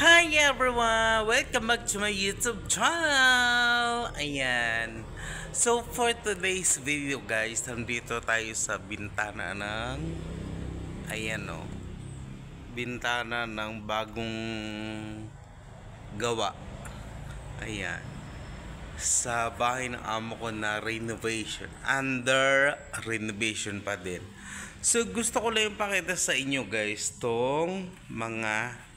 Hi everyone! Welcome back to my YouTube channel! Ayan. So for today's video guys, nandito tayo sa bintana ng ayan o. Bintana ng bagong gawa. Ayan. Sa bahay ng amo ko na renovation. Under renovation pa din. So gusto ko lang ipakita sa inyo guys tong mga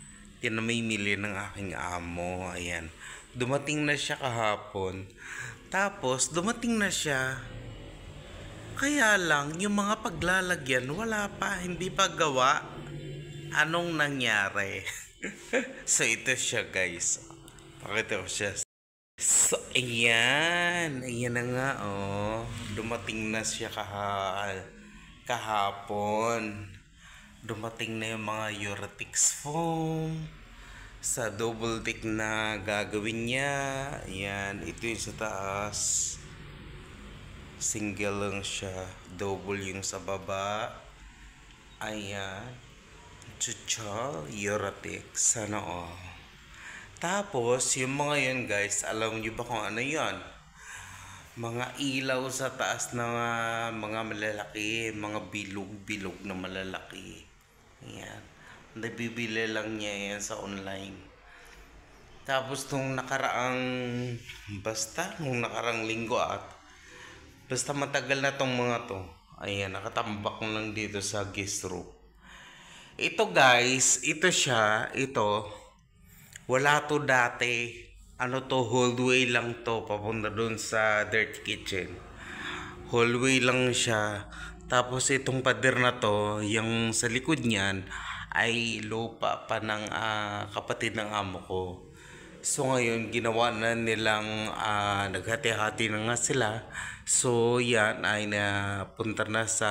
pinamimili ng aking amo. Ayan. Dumating na siya kahapon. Tapos dumating na siya. Kaya lang yung mga paglalagyan wala pa, hindi pa gawa. Anong nangyari? So ito siya guys. Pakita ko siya. So, ayan. Ayan na nga, oh. Dumating na siya kahapon. Dumating na yung mga Euratix foam sa double deck na gagawin niya. Ayan. Ito yung sa taas. Single lang siya. Double yung sa baba. Ayan. Chucha, Euratix. Sana all. Tapos, yung mga yun guys, alam nyo ba kung ano yun? Mga ilaw sa taas na mga malalaki, mga bilog-bilog na malalaki. Ayan. Nabibili lang niya yan sa online. Tapos, nung nakaraang linggo basta matagal na tong mga to. Ayan, nakatambak lang dito sa guest room. Ito guys, wala to dati. Ano to, hallway lang to. Papunta dun sa dirty kitchen. Hallway lang siya. Tapos itong pader na to, yung sa likod niyan, ay lupa pa ng kapatid ng amo ko. So ngayon, ginawa na nilang naghati-hati na nga sila. So yan ay napunta na sa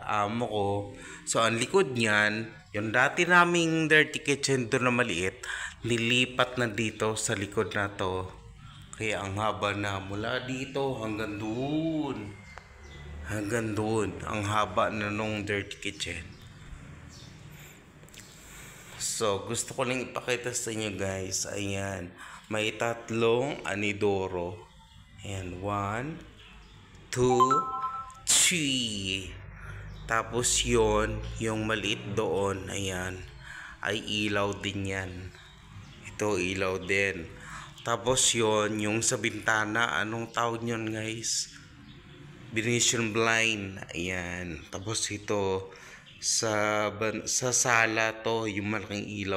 amo ko. So ang likod niyan, yung dati naming dirty kitchen doon na maliit, nilipat na dito sa likod na to. Kaya ang haba na mula dito hanggang doon. Hanggang doon. Ang haba na nung dirty kitchen. So, gusto ko lang ipakita sa inyo guys. Ayan. May tatlong anidoro. Ayan. 1, 2, 3. Tapos yon, yung maliit doon. Ayan. Ay ilaw din yan. Ito ilaw din. Tapos yon, yung sa bintana. Anong tawag nyon guys? Venetian blind. Ayan. Tapos ito sa sala to, yung malaking ilaw.